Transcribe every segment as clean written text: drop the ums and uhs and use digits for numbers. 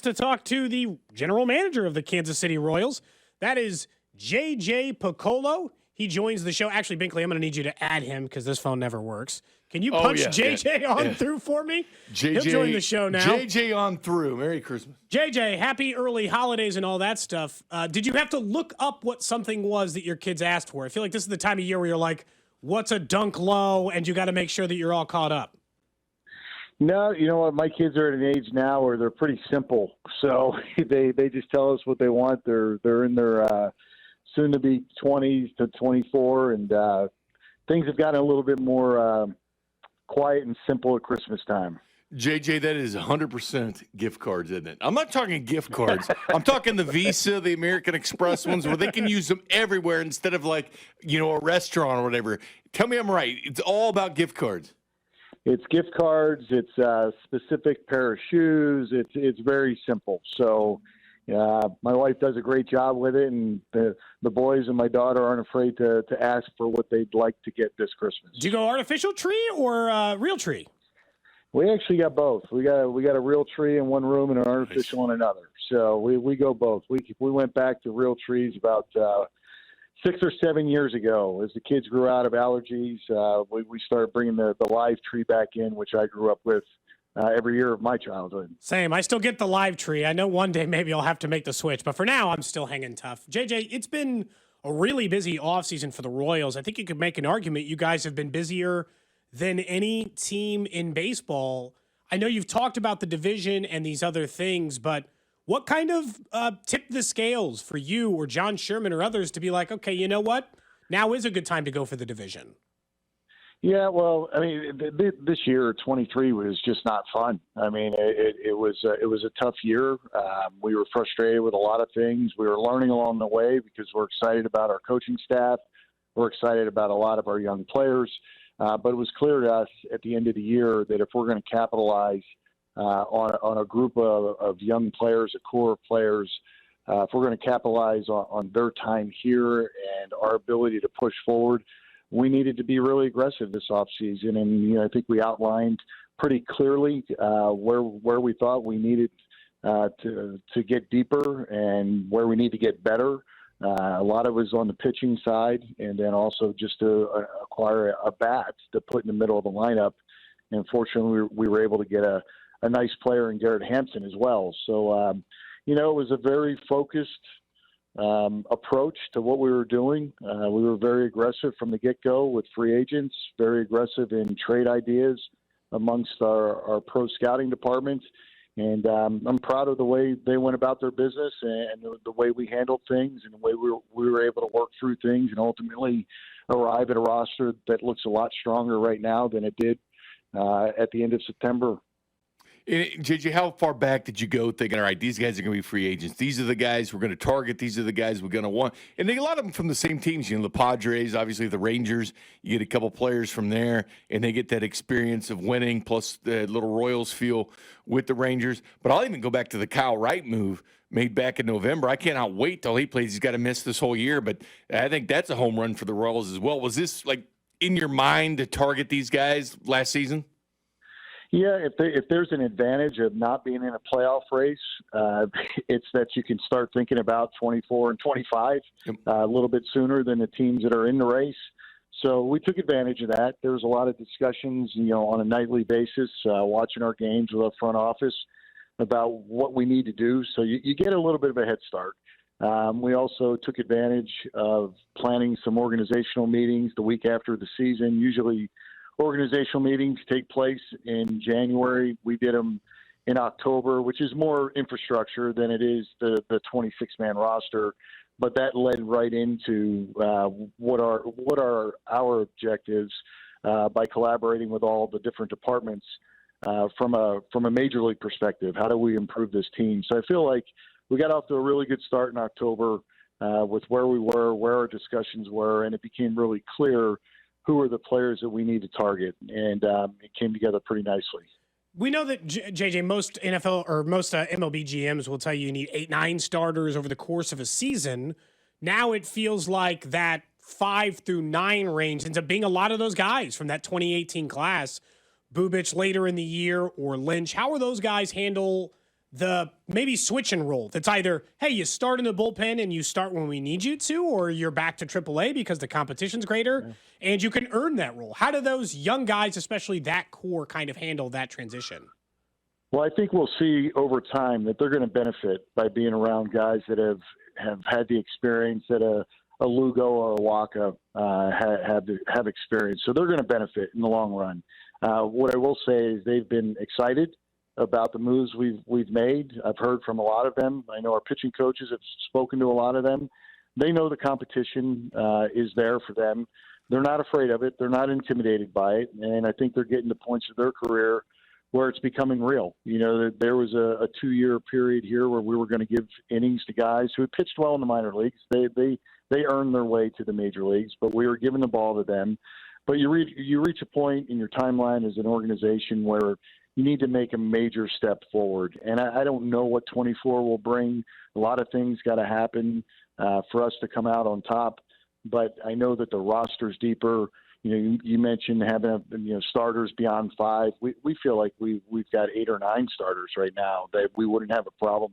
to talk to the general manager of the Kansas City Royals. That is JJ Picollo. He joins the show. Actually, Binkley, I'm going to need you to add him because this phone never works. Can you punch JJ on through for me? He'll join the show now. JJ on through. Merry Christmas. JJ, happy early holidays and all that stuff. Did you have to look up what something was that your kids asked for? I feel like this is the time of year where you're like, what's a dunk low? And you got to make sure that you're all caught up. No, you know what? My kids are at an age now where they're pretty simple. So they just tell us what they want. They're in their soon-to-be 20s to 24, and things have gotten a little bit more quiet and simple at Christmas time. JJ, that is 100% gift cards, isn't it? I'm not talking gift cards. I'm talking the Visa, the American Express ones where they can use them everywhere instead of like, a restaurant or whatever. Tell me I'm right. It's all about gift cards. It's gift cards. It's a specific pair of shoes. It's very simple. So my wife does a great job with it, and the boys and my daughter aren't afraid to ask for what they'd like to get this Christmas. Do you go artificial tree or real tree? We actually got both. We got a real tree in one room and an artificial in another. So we go both. We went back to real trees about 6 or 7 years ago. As the kids grew out of allergies, we started bringing the live tree back in, which I grew up with every year of my childhood. Same. I still get the live tree. I know one day maybe I'll have to make the switch, but for now I'm still hanging tough. JJ, it's been a really busy offseason for the Royals. I think you could make an argument you guys have been busier than any team in baseball. I know you've talked about the division and these other things, but what kind of tipped the scales for you or John Sherman or others to be like, okay, you know what? Now is a good time to go for the division. Yeah, well, I mean, this year, 23 was just not fun. I mean, it was a tough year. We were frustrated with a lot of things. We were learning along the way because we're excited about our coaching staff. We're excited about a lot of our young players. But it was clear to us at the end of the year that if we're going to capitalize on a group of young players, a core of players, if we're going to capitalize on their time here and our ability to push forward, we needed to be really aggressive this offseason. And, I think we outlined pretty clearly where we thought we needed to get deeper and where we need to get better. A lot of it was on the pitching side, and then also just to acquire a bat to put in the middle of the lineup. And fortunately, we were able to get a nice player in Garrett Hampson as well. So, it was a very focused approach to what we were doing. We were very aggressive from the get-go with free agents, very aggressive in trade ideas amongst our pro scouting department. And I'm proud of the way they went about their business and the way we handled things and the way we were able to work through things and ultimately arrive at a roster that looks a lot stronger right now than it did at the end of September. And JJ, how far back did you go thinking, all right, these guys are going to be free agents. These are the guys we're going to target. These are the guys we're going to want. And a lot of them from the same teams. The Padres, obviously the Rangers. You get a couple players from there, and they get that experience of winning, plus the little Royals feel with the Rangers. But I'll even go back to the Kyle Wright move made back in November. I cannot wait till he plays. He's got to miss this whole year. But I think that's a home run for the Royals as well. Was this, in your mind to target these guys last season? Yeah, if there's an advantage of not being in a playoff race, it's that you can start thinking about 24 and 25 a little bit sooner than the teams that are in the race. So we took advantage of that. There was a lot of discussions, on a nightly basis, watching our games with our front office about what we need to do. So you get a little bit of a head start. We also took advantage of planning some organizational meetings the week after the season. Usually organizational meetings take place in January. We did them in October, which is more infrastructure than it is the 26-man roster. But that led right into what are our objectives by collaborating with all the different departments from a major league perspective. How do we improve this team? So I feel like we got off to a really good start in October with where we were, where our discussions were, and it became really clear who are the players that we need to target, and it came together pretty nicely. We know that, JJ, most NFL or most MLB GMs will tell you need 8-9 starters over the course of a season. Now it feels like that 5 through 9 range ends up being a lot of those guys from that 2018 class. Bubich later in the year or Lynch. How are those guys handle the maybe switch and roll. That's either, hey, you start in the bullpen and you start when we need you to, or you're back to AAA because the competition's greater and you can earn that role. How do those young guys, especially that core, kind of handle that transition? Well, I think we'll see over time that they're going to benefit by being around guys that have had the experience that a Lugo or a Waka have experienced. So they're going to benefit in the long run. What I will say is they've been excited about the moves we've made. I've heard from a lot of them. I know our pitching coaches have spoken to a lot of them. They know the competition is there for them. They're not afraid of it. They're not intimidated by it. And I think they're getting to points of their career where it's becoming real. You know, there was a 2-year period here where we were going to give innings to guys who had pitched well in the minor leagues. They earned their way to the major leagues, but we were giving the ball to them. But you reach a point in your timeline as an organization where you need to make a major step forward. And I don't know what 24 will bring. A lot of things got to happen for us to come out on top. But I know that the roster's deeper. You know, you mentioned having starters beyond 5. We feel like we've got 8 or 9 starters right now that we wouldn't have a problem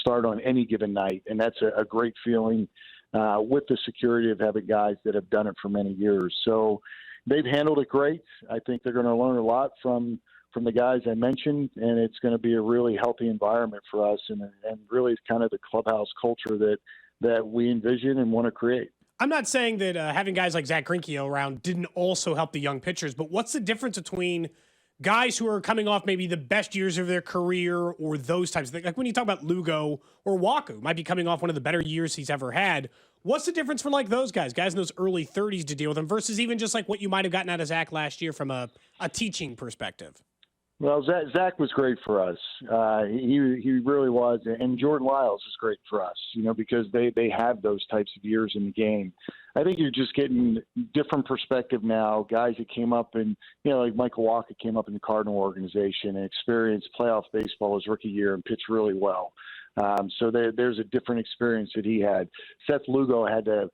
start on any given night, and that's a great feeling with the security of having guys that have done it for many years. So they've handled it great. I think they're going to learn a lot from the guys I mentioned, and it's going to be a really healthy environment for us, and really it's kind of the clubhouse culture that we envision and want to create. I'm not saying that having guys like Zach Greinke around didn't also help the young pitchers, but what's the difference between guys who are coming off maybe the best years of their career or those types of things? Like when you talk about Lugo or Waku, might be coming off one of the better years he's ever had. What's the difference for like those guys in those early 30s to deal with them versus even just like what you might have gotten out of Zach last year from a teaching perspective? Well, Zach was great for us. He really was, and Jordan Lyles is great for us. You know, because they have those types of years in the game. I think you're just getting different perspective now. Guys that came up and like Michael Walker came up in the Cardinal organization and experienced playoff baseball his rookie year and pitched really well. So there's a different experience that he had. Seth Lugo had to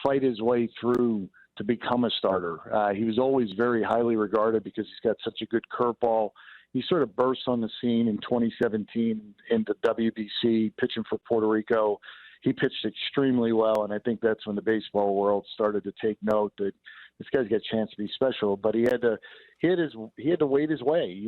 fight his way through to become a starter. He was always very highly regarded because he's got such a good curveball. He sort of burst on the scene in 2017 in the WBC, pitching for Puerto Rico. He pitched extremely well, and I think that's when the baseball world started to take note that this guy's got a chance to be special. But he had to wait his way,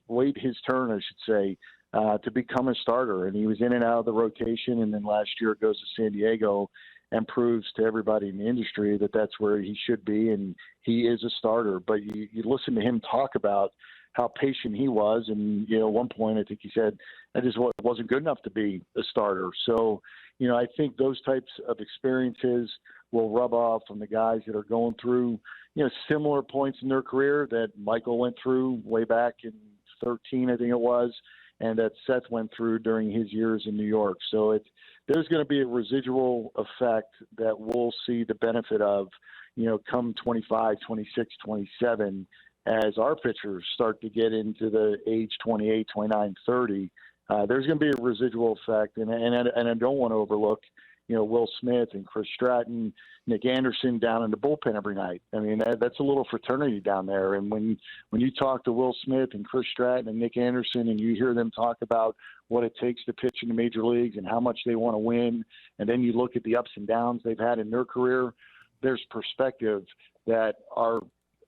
wait his turn, I should say, to become a starter. And he was in and out of the rotation, and then last year goes to San Diego and proves to everybody in the industry that that's where he should be, and he is a starter. But you listen to him talk about how patient he was, and at one point I think he said, "I just wasn't good enough to be a starter." So, I think those types of experiences will rub off on the guys that are going through, similar points in their career that Michael went through way back in 13, I think it was, and that Seth went through during his years in New York. So there's going to be a residual effect that we'll see the benefit of, come 25, 26, 27, as our pitchers start to get into the age 28, 29, 30. There's going to be a residual effect, and I don't want to overlook, Will Smith and Chris Stratton, Nick Anderson down in the bullpen every night. I mean, that's a little fraternity down there. And when you talk to Will Smith and Chris Stratton and Nick Anderson, and you hear them talk about what it takes to pitch in the major leagues and how much they want to win, and then you look at the ups and downs they've had in their career, there's perspective that our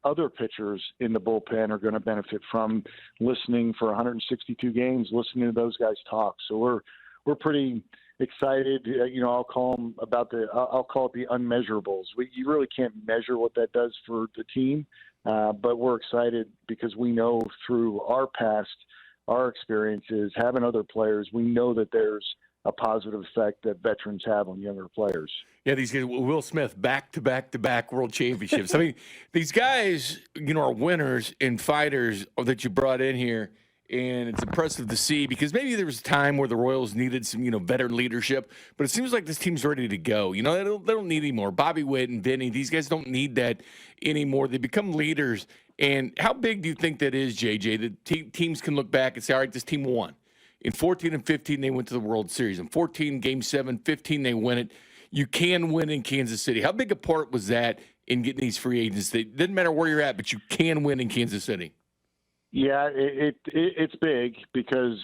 other pitchers in the bullpen are going to benefit from listening for 162 games, listening to those guys talk. So we're pretty excited. I'll call it the unmeasurables. You really can't measure what that does for the team, but we're excited because we know through our past, our experiences, having other players, we know that there's a positive effect that veterans have on younger players. Yeah, these guys, Will Smith, back-to-back world championships. I mean, these guys, are winners and fighters that you brought in here, and it's impressive to see because maybe there was a time where the Royals needed some, veteran leadership, but it seems like this team's ready to go. They don't need any more. Bobby Witt and Vinny, these guys don't need that anymore. They become leaders. And how big do you think that is, JJ, that teams can look back and say, all right, this team won. In 14 and 15, they went to the World Series. In 14, Game 7, 15, they win it. You can win in Kansas City. How big a part was that in getting these free agents? It doesn't matter where you're at, but you can win in Kansas City. Yeah, it's big because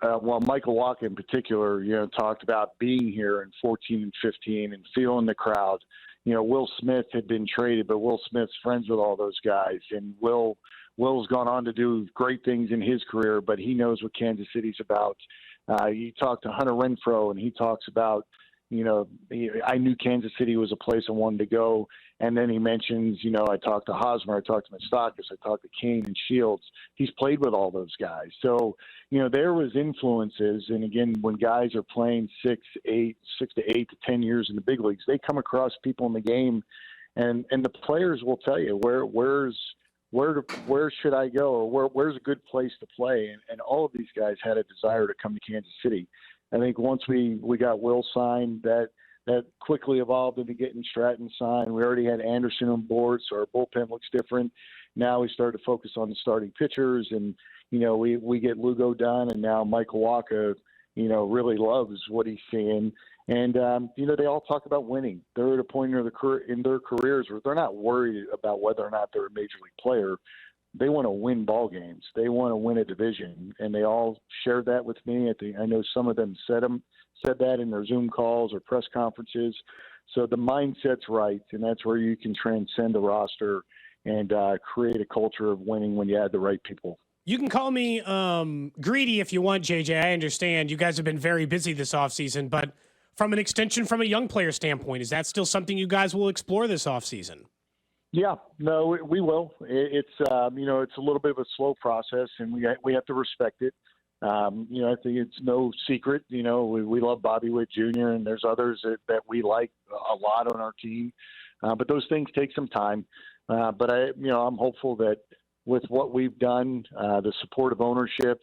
well, Michael Walker in particular, talked about being here in 14 and 15 and feeling the crowd. Will Smith had been traded, but Will Smith's friends with all those guys, and Will's gone on to do great things in his career, but he knows what Kansas City's about. You talk to Hunter Renfrow, and he talks about, I knew Kansas City was a place I wanted to go. And then he mentions, I talked to Hosmer, I talked to Moustakis, I talked to Kane and Shields. He's played with all those guys. So, there was influences. And again, when guys are playing 6 to 8 to 10 years in the big leagues, they come across people in the game, and the players will tell you where should I go, or where's a good place to play. And all of these guys had a desire to come to Kansas City. I think once we got Will signed, that quickly evolved into getting Stratton signed. We already had Anderson on board, so our bullpen looks different. Now we started to focus on the starting pitchers, and we get Lugo done, and now Michael Walker, really loves what he's seeing. And they all talk about winning. They're at a point in their careers where they're not worried about whether or not they're a major league player. They want to win ball games. They want to win a division, and they all shared that with me. I know some of them said that in their Zoom calls or press conferences. So the mindset's right, and that's where you can transcend the roster and create a culture of winning when you add the right people. You can call me greedy if you want, JJ. I understand you guys have been very busy this offseason, but from an extension from a young player standpoint, is that still something you guys will explore this offseason? Yeah, no, we will. It's it's a little bit of a slow process, and we have to respect it. I think it's no secret. We love Bobby Witt Jr. and there's others that we like a lot on our team, but those things take some time. But I'm hopeful that with what we've done, the support of ownership,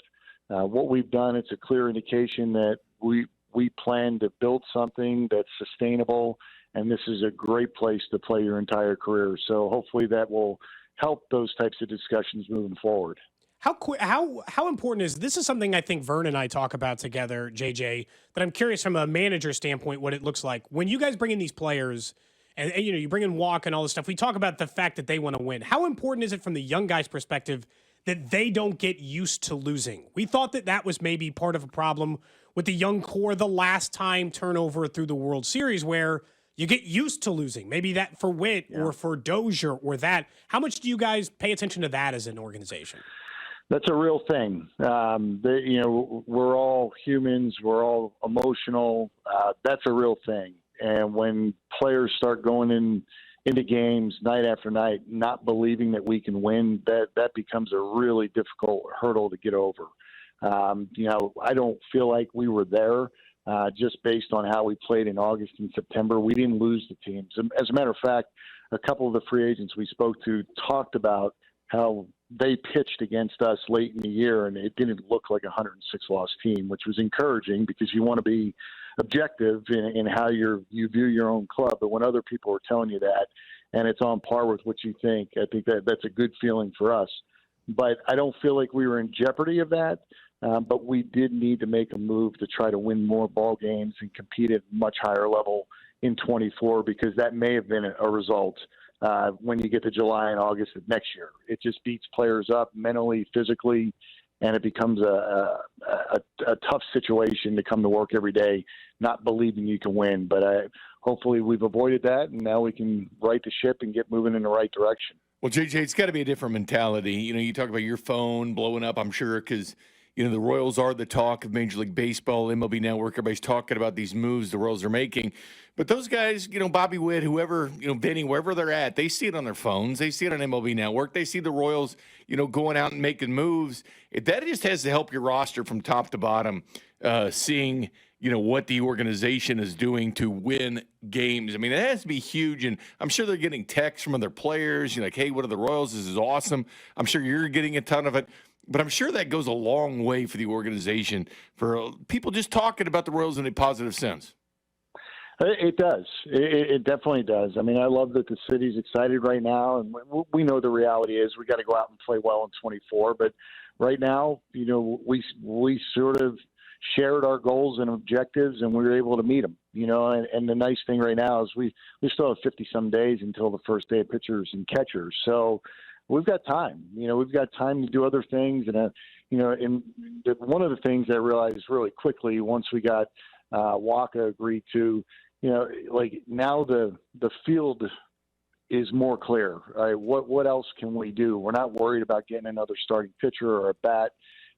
what we've done, it's a clear indication that we plan to build something that's sustainable. And this is a great place to play your entire career. So hopefully that will help those types of discussions moving forward. How important is this? Is something I think Vern and I talk about together, JJ, that I'm curious from a manager standpoint what it looks like when you guys bring in these players and you bring in Walk and all this stuff. We talk about the fact that they want to win. How important is it from the young guys' perspective that they don't get used to losing? We thought that was maybe part of a problem with the young core the last time turnover through the World Series, where you get used to losing. Maybe that for Witt or for Dozier or that. How much do you guys pay attention to that as an organization? That's a real thing. We're all humans. We're all emotional. That's a real thing. And when players start going into games night after night, not believing that we can win, that becomes a really difficult hurdle to get over. I don't feel like we were there. Just based on how we played in August and September. We didn't lose the teams. As a matter of fact, a couple of the free agents we spoke to talked about how they pitched against us late in the year, and it didn't look like a 106-loss team, which was encouraging because you want to be objective in how you view your own club. But when other people are telling you that, and it's on par with what you think, I think that's a good feeling for us. But I don't feel like we were in jeopardy of that. But we did need to make a move to try to win more ball games and compete at a much higher level in 24, because that may have been a result when you get to July and August of next year. It just beats players up mentally, physically, and it becomes a tough situation to come to work every day not believing you can win. But hopefully we've avoided that, and now we can right the ship and get moving in the right direction. Well, JJ, it's got to be a different mentality. You talk about your phone blowing up, I'm sure, because the Royals are the talk of Major League Baseball, MLB Network. Everybody's talking about these moves the Royals are making. But those guys, Bobby Witt, whoever, Benny, wherever they're at, they see it on their phones. They see it on MLB Network. They see the Royals, going out and making moves. That just has to help your roster from top to bottom, seeing, what the organization is doing to win games. I mean, it has to be huge. And I'm sure they're getting texts from other players. Like, hey, what are the Royals? This is awesome. I'm sure you're getting a ton of it. But I'm sure that goes a long way for the organization, for people just talking about the Royals in a positive sense. It does. It definitely does. I mean, I love that the city's excited right now, and we know the reality is we got to go out and play well in 24. But right now, we sort of shared our goals and objectives, and we were able to meet them. And the nice thing right now is we still have 50-some days until the first day of pitchers and catchers. So we've got time. We've got time to do other things. And, and one of the things I realized really quickly once we got Waka agreed to, like now the field is more clear. Right? What else can we do? We're not worried about getting another starting pitcher or a bat.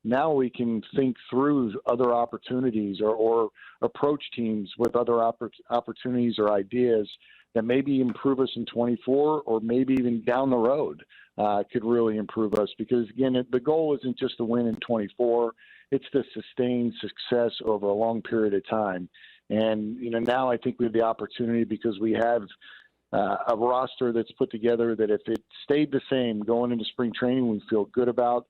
Now we can think through other opportunities or approach teams with other opportunities or ideas that maybe improve us in 24 or maybe even down the road could really improve us. Because, again, the goal isn't just to win in 24. It's to sustain success over a long period of time. And, now I think we have the opportunity because we have a roster that's put together that if it stayed the same going into spring training, we feel good about.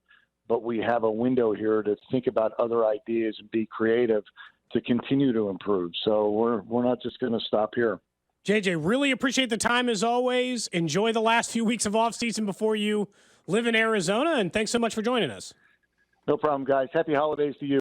But we have a window here to think about other ideas and be creative to continue to improve. So we're not just going to stop here. JJ, really appreciate the time as always. Enjoy the last few weeks of offseason before you live in Arizona, and thanks so much for joining us. No problem, guys. Happy holidays to you.